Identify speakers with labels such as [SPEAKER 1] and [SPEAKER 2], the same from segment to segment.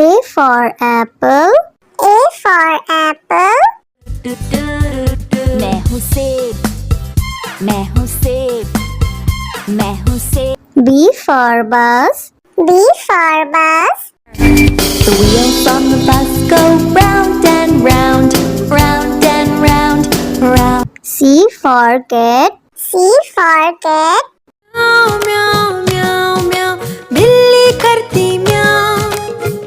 [SPEAKER 1] A for apple. A for apple.
[SPEAKER 2] मैं हूँ सेब, मैं हूँ सेब, मैं हूँ सेब।
[SPEAKER 1] B for bus. B for bus.
[SPEAKER 2] The wheels on the bus go round and round, round and round, round.
[SPEAKER 1] C for cat. C for cat.
[SPEAKER 2] म्याऊ म्याऊ म्याऊ म्याऊ, बिल्ली करती म्याऊ,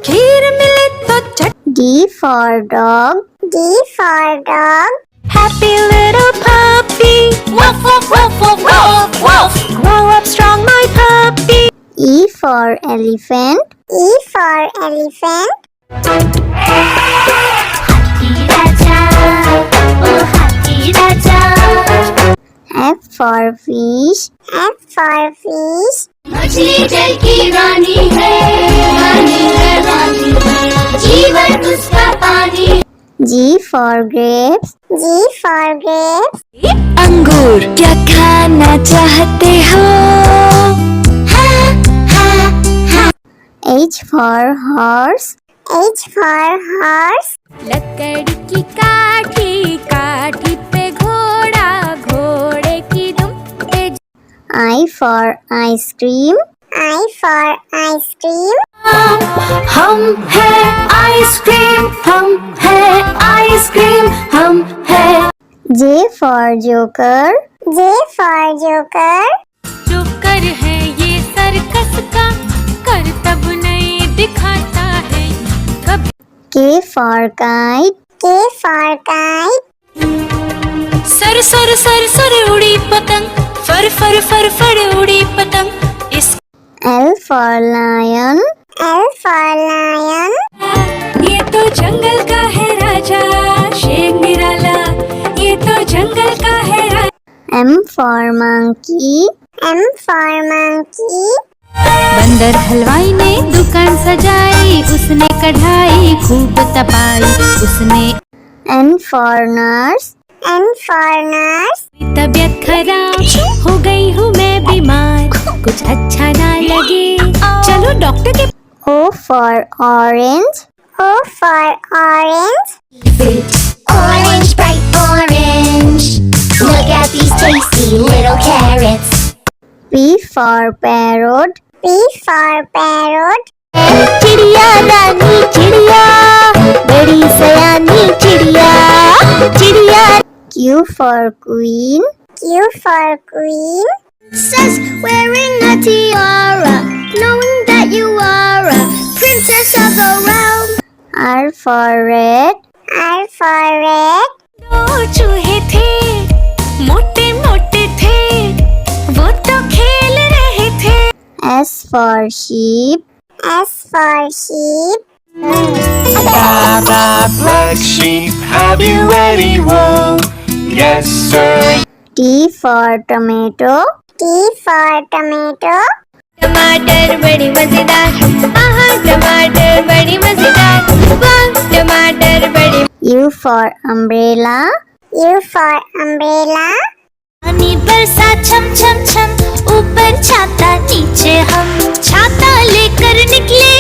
[SPEAKER 2] खीर मिले तो चट।
[SPEAKER 1] D for dog. D for dog.
[SPEAKER 2] Happy little puppy, woof woof woof woof woof woof. Grow up strong, my puppy.
[SPEAKER 1] E for elephant. E for elephant.
[SPEAKER 2] हाथी राजा, ओ हाथी राजा।
[SPEAKER 1] F for fish. F for fish.
[SPEAKER 2] मछली जल की रानी है, रानी है, रानी है, जीवन उसका पानी।
[SPEAKER 1] G for grapes. G for grapes.
[SPEAKER 2] अंगूर क्या खाना चाहते हो?
[SPEAKER 1] H for horse. H for horse.
[SPEAKER 2] लकड़ी की काठी, काठी पे घोड़ा, घोड़े की दुम पे।
[SPEAKER 1] I for ice cream. I for ice cream.
[SPEAKER 2] हम है आइसक्रीम, हम है आइसक्रीम, हम है।
[SPEAKER 1] J for joker. J for joker.
[SPEAKER 2] Joker है ये सर्कस का, करतब नहीं दिखाता है कभी।
[SPEAKER 1] K for kite. K for kite.
[SPEAKER 2] Sir sir sir sir उड़ी पतंग, फर फर फर फर उड़ी पतंग। इस
[SPEAKER 1] L for lion. L for lion.
[SPEAKER 2] ये तो जंगल का है राजा, शेर निराला, ये तो जंगल का है राजा।
[SPEAKER 1] M for monkey. M for monkey.
[SPEAKER 2] बंदर हलवाई ने दुकान सजाई, उसने कढ़ाई खूब तपाई, उसने।
[SPEAKER 1] N for nurse. N for nurse.
[SPEAKER 2] तबीयत खराब हो गई हूँ मैं बीमार, कुछ अच्छा ना लगे, चलो डॉक्टर के।
[SPEAKER 1] O for orange. O for orange.
[SPEAKER 3] Orange, bright orange. Look at these tasty little carrots.
[SPEAKER 1] P for parrot. P for parrot.
[SPEAKER 3] चिड़िया रानी चिड़िया, बड़ी सयानी चिड़िया, चिड़िया।
[SPEAKER 1] Q for queen. Q for queen.
[SPEAKER 3] Says wearing a tiara, knowing that you are a princess of the realm.
[SPEAKER 1] R for red. R for red.
[SPEAKER 2] दो चूहे थे, मोटे मोटे थे, वो तो खेल रहे थे।
[SPEAKER 1] S for sheep. S for sheep.
[SPEAKER 4] Baba, black sheep, have you any wool? Yes, sir.
[SPEAKER 1] T for tomato. T for tomato.
[SPEAKER 2] टमाटर बड़ी मजेदार, आहा टमाटर बड़ी मजेदार, वाह टमाटर बड़ी।
[SPEAKER 1] U for umbrella. U for umbrella.
[SPEAKER 2] पानी बरसा छम छम छम, ऊपर छाता नीचे हम, छाता लेकर निकले।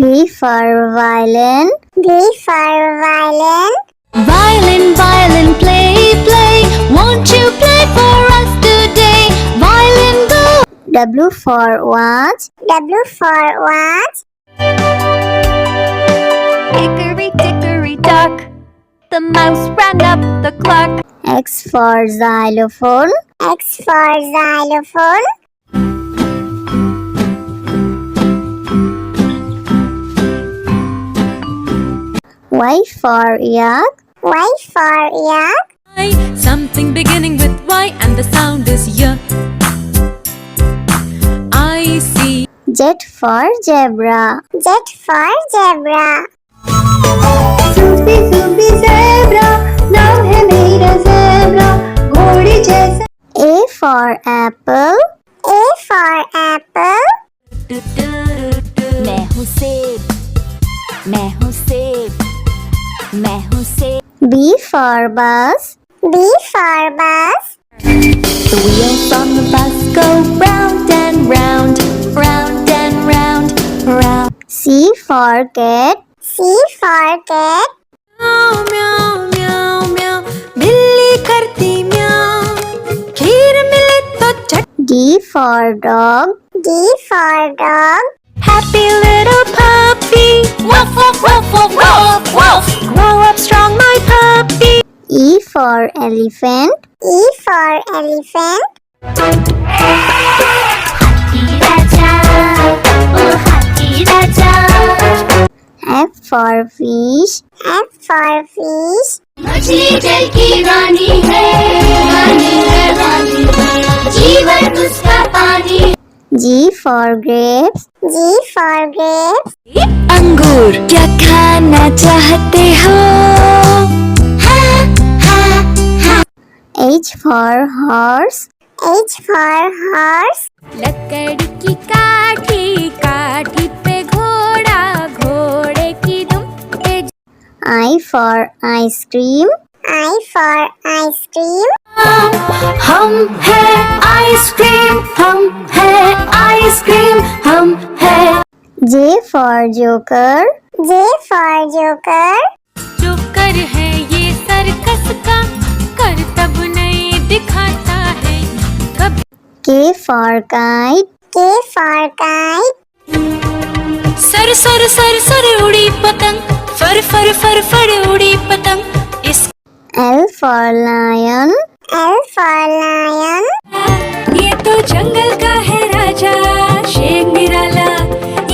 [SPEAKER 1] V for violin. V for violin.
[SPEAKER 2] Violin, violin, play, play, won't you play for us today? Violin, go.
[SPEAKER 1] W for watch. W for watch.
[SPEAKER 2] Hickory dickory dock, the mouse ran up the clock.
[SPEAKER 1] X for xylophone. X for xylophone. Y for yak. Y for yak.
[SPEAKER 2] Something beginning with Y and the sound is Y. I see.
[SPEAKER 1] Z for zebra. Z for zebra.
[SPEAKER 3] Sufi Sufi zebra, नाम है मेरा zebra, घोड़े जैसा।
[SPEAKER 1] A for apple. A for apple.
[SPEAKER 2] मैं हूँ सेब, मैं हूँ सेब, मैं हूँ सेब।
[SPEAKER 1] B for bus. B for bus.
[SPEAKER 2] The wheels on the bus go round and round, round and round, round.
[SPEAKER 1] C for cat.
[SPEAKER 3] C for cat.
[SPEAKER 2] म्याऊ म्याऊ म्याऊ म्याऊ बिल्ली करती म्याऊ खीर मिले तो चट
[SPEAKER 1] D for dog.
[SPEAKER 3] D for dog.
[SPEAKER 2] Happy little puppy woof woof woof woof woof woof grow up strong my puppy
[SPEAKER 1] E for elephant.
[SPEAKER 3] E for elephant.
[SPEAKER 2] हाथी राजा ओ हाथी राजा
[SPEAKER 1] F for fish.
[SPEAKER 3] F for fish.
[SPEAKER 2] मछली जल की रानी है रानी है रानी है जीवन उसका पानी
[SPEAKER 1] G for grapes.
[SPEAKER 3] G for grapes.
[SPEAKER 2] अंगूर क्या खाना चाहते हो
[SPEAKER 1] H for horse.
[SPEAKER 3] H for horse.
[SPEAKER 2] लकड़ी की काठी काठी पे घोड़ा घोड़े की दुम पे
[SPEAKER 1] I for ice cream.
[SPEAKER 3] I for ice cream.
[SPEAKER 2] हम है आइसक्रीम हम है आइसक्रीम हम है
[SPEAKER 1] J for joker.
[SPEAKER 3] J for joker.
[SPEAKER 2] Joker है ये सर्कस का करतब नहीं दिखाता है कभी
[SPEAKER 1] K for kite.
[SPEAKER 3] K for kite.
[SPEAKER 2] Sir sir sir sir उड़ी पतंग फर फर फर फर उड़ी पतंग इस
[SPEAKER 1] L for lion.
[SPEAKER 3] L for lion.
[SPEAKER 2] ये तो जंगल का है राजा शेर निराला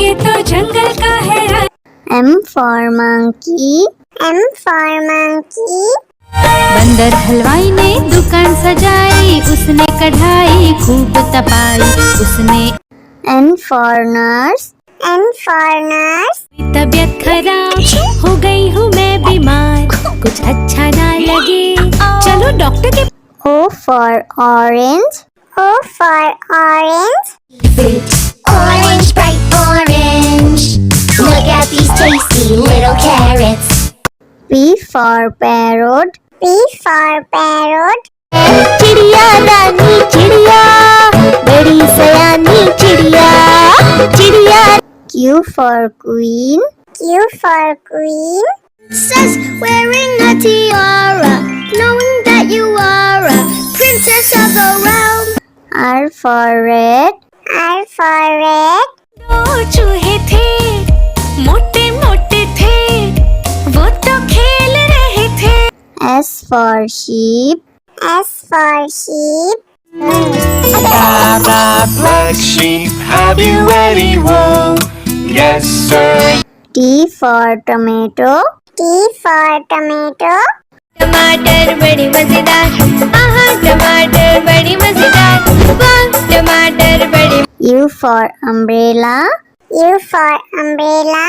[SPEAKER 2] ये तो जंगल का है राजा
[SPEAKER 1] M for monkey.
[SPEAKER 3] M for monkey.
[SPEAKER 2] बंदर हलवाई ने दुकान सजाई उसने कढ़ाई खूब तपाई उसने
[SPEAKER 1] N for nurse.
[SPEAKER 3] N for nurse.
[SPEAKER 2] तबीयत खराब हो गई हूँ मैं बीमार कुछ अच्छा ना लगे चलो डॉक्टर के
[SPEAKER 1] O for orange.
[SPEAKER 3] O for orange.
[SPEAKER 5] Orange, bright orange. Look at these tasty little carrots.
[SPEAKER 1] P for parrot.
[SPEAKER 3] P for parrot.
[SPEAKER 5] चिड़िया रानी चिड़िया बड़ी सयानी चिड़िया चिड़िया
[SPEAKER 1] Q for queen.
[SPEAKER 3] Q for queen.
[SPEAKER 5] says wearing a tiara, knowing that you are a princess of the realm.
[SPEAKER 1] R for red.
[SPEAKER 3] R for red.
[SPEAKER 2] दो चूहे थे मोटे मोटे थे वो तो खेल रहे थे
[SPEAKER 1] S for sheep.
[SPEAKER 3] S for sheep.
[SPEAKER 4] Black sheep, have you any wool? Yes, sir.
[SPEAKER 1] T for tomato.
[SPEAKER 3] T for tomato.
[SPEAKER 2] टमाटर बड़ी मजेदार आहा टमाटर बड़ी मजेदार वाह टमाटर बड़ी
[SPEAKER 1] U for umbrella.
[SPEAKER 3] U for umbrella.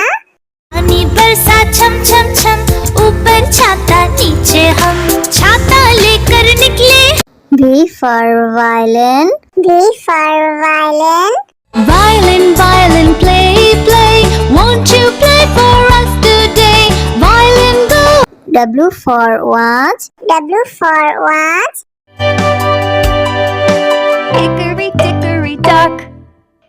[SPEAKER 2] पानी बरसा छम छम छम ऊपर छाता नीचे हम छाता लेकर निकले
[SPEAKER 1] V for violin.
[SPEAKER 3] V for violin.
[SPEAKER 2] Violin violin play play won't you play for us today violin go
[SPEAKER 1] W for watch.
[SPEAKER 3] W for watch.
[SPEAKER 5] Hickory dickory dock,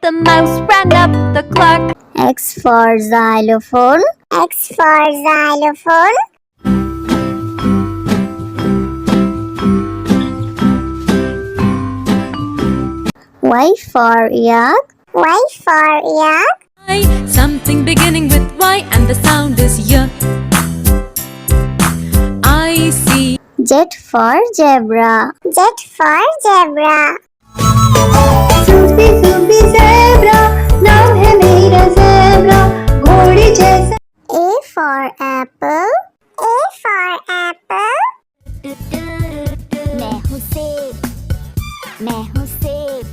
[SPEAKER 5] the mouse ran up the clock.
[SPEAKER 1] X for xylophone.
[SPEAKER 3] X for xylophone.
[SPEAKER 1] Y for yak.
[SPEAKER 3] Y for yak.
[SPEAKER 2] something beginning with Y and the sound is Y I see
[SPEAKER 1] Z for zebra.
[SPEAKER 3] Z for zebra.
[SPEAKER 5] Sufi Sufi zebra नाम है मेरा zebra घोड़े जैसा
[SPEAKER 3] A for apple. A for apple.
[SPEAKER 5] मैं हूँ सेब मैं हूँ सेब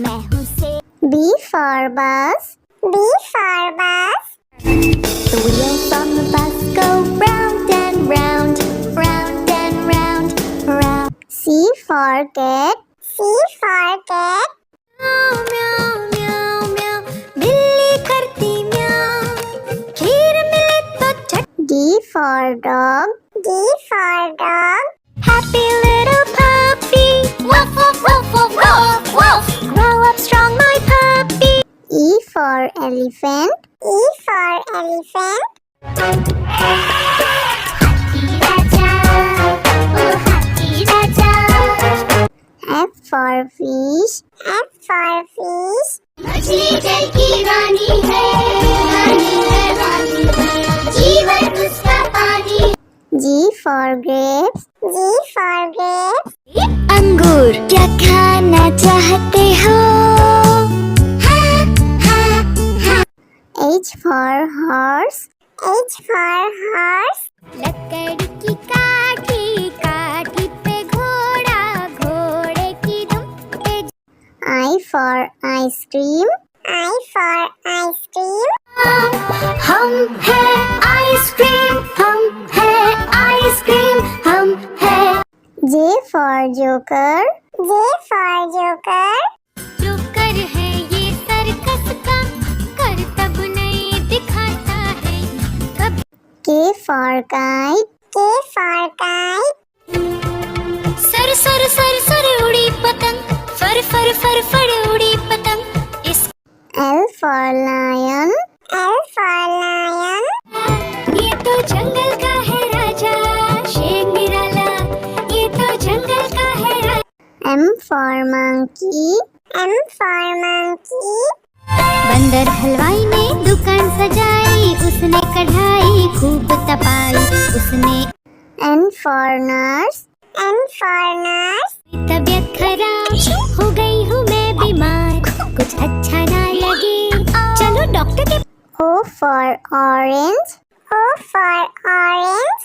[SPEAKER 5] मैं हूँ सेब
[SPEAKER 3] B for bus. B for bus.
[SPEAKER 5] The wheels on the bus go round and round round and round round
[SPEAKER 3] C for cat. C for cat.
[SPEAKER 2] म्याऊ म्याऊ म्याऊ बिल्ली करती म्याऊ खीर मिले तो चट
[SPEAKER 3] D for dog. D for dog.
[SPEAKER 2] Happy little puppy woof woof woof woof woof woof grow up strong my puppy
[SPEAKER 1] E for elephant.
[SPEAKER 3] E for elephant.
[SPEAKER 1] F for fish.
[SPEAKER 3] F for fish.
[SPEAKER 5] मछली जल की रानी है, रानी है, रानी है, जीवन उसका पानी।
[SPEAKER 1] G for grapes.
[SPEAKER 3] G for grapes.
[SPEAKER 2] अंगूर क्या खाना चाहते हो?
[SPEAKER 1] H for horse.
[SPEAKER 3] H for horse.
[SPEAKER 5] लकड़ी की काठी, काठी पे घोड़ा, घोड़े की दुम पे।
[SPEAKER 1] I for ice cream.
[SPEAKER 3] I for ice cream.
[SPEAKER 2] हम हैं आइसक्रीम, हम हैं आइसक्रीम, हम हैं।
[SPEAKER 1] J for joker.
[SPEAKER 3] J for joker.
[SPEAKER 2] Joker है ये सर्कस का, करतब नहीं दिखाता है कभी।
[SPEAKER 1] K for kite.
[SPEAKER 3] K for kite.
[SPEAKER 2] Sir sir sir sir उड़ी पतंग, फर फर फर फर उड़ी पतंग। इस
[SPEAKER 1] L for lion.
[SPEAKER 3] L for lion.
[SPEAKER 2] ये तो जंगल का है राजा, शेर निराला, ये तो जंगल का है राजा।
[SPEAKER 1] M for monkey.
[SPEAKER 3] M for monkey.
[SPEAKER 2] बंदर हलवाई ने दुकान सजाई, उसने कढ़ाई खूब तपाई, उसने
[SPEAKER 3] N for nurse. N for nurse.
[SPEAKER 2] तबीयत खराब हो गई हूँ मैं बीमार, कुछ अच्छा ना लगे चलो डॉक्टर के।
[SPEAKER 1] O for orange.
[SPEAKER 3] O for orange.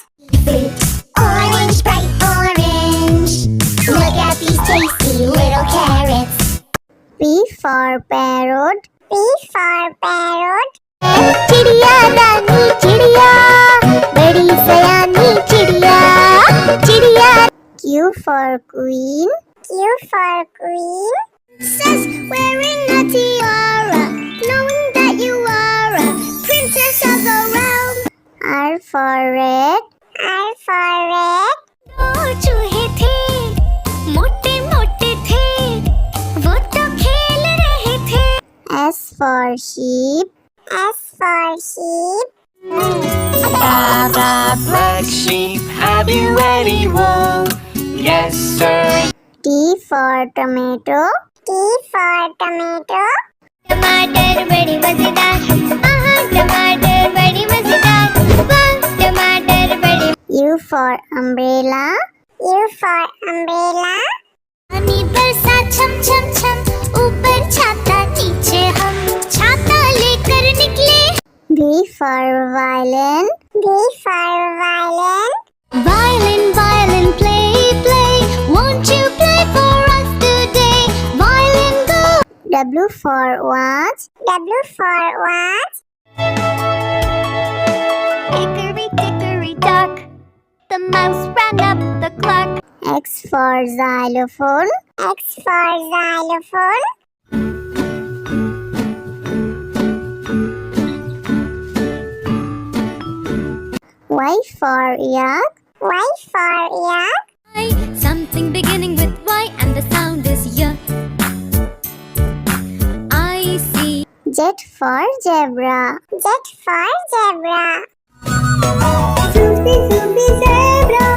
[SPEAKER 5] Orange, bright orange. Look at these tasty little carrots.
[SPEAKER 1] P for parrot.
[SPEAKER 3] P for parrot.
[SPEAKER 5] चिड़िया दानी चिड़िया, बड़ी सयानी चिड़िया, चिड़िया।
[SPEAKER 1] Q for queen.
[SPEAKER 3] Q for queen. Princess wearing a tiara, knowing that you are a princess of the realm.
[SPEAKER 1] R for red.
[SPEAKER 3] R for red.
[SPEAKER 2] दो चूहे थे, मोटे मोटे थे, वो तो खेल रहे थे।
[SPEAKER 1] S for sheep.
[SPEAKER 3] S for sheep.
[SPEAKER 4] Black sheep, have you any wool? Yes, sir.
[SPEAKER 1] T for tomato.
[SPEAKER 3] T for tomato.
[SPEAKER 2] टमाटर बड़ी मजेदार, आहा टमाटर बड़ी मजेदार, वाह टमाटर बड़ी।
[SPEAKER 1] U for umbrella.
[SPEAKER 3] U for umbrella.
[SPEAKER 2] पानी बरसा छम छम छम, ऊपर छाता नीचे हम, छाता लेकर निकले।
[SPEAKER 1] V for violin.
[SPEAKER 3] V for violin.
[SPEAKER 2] Violin, violin, play, play, won't you play for us today? Violin, go.
[SPEAKER 1] W for watch.
[SPEAKER 3] W for watch.
[SPEAKER 5] Hickory dickory dock, the mouse ran up the clock.
[SPEAKER 1] X for xylophone.
[SPEAKER 3] X for xylophone.
[SPEAKER 1] Y for yak.
[SPEAKER 3] Y for yak.
[SPEAKER 2] Something beginning with Y and the sound is Y. I see.
[SPEAKER 1] Z for zebra.
[SPEAKER 3] Z for zebra.
[SPEAKER 1] Zoopy zoopy zebra.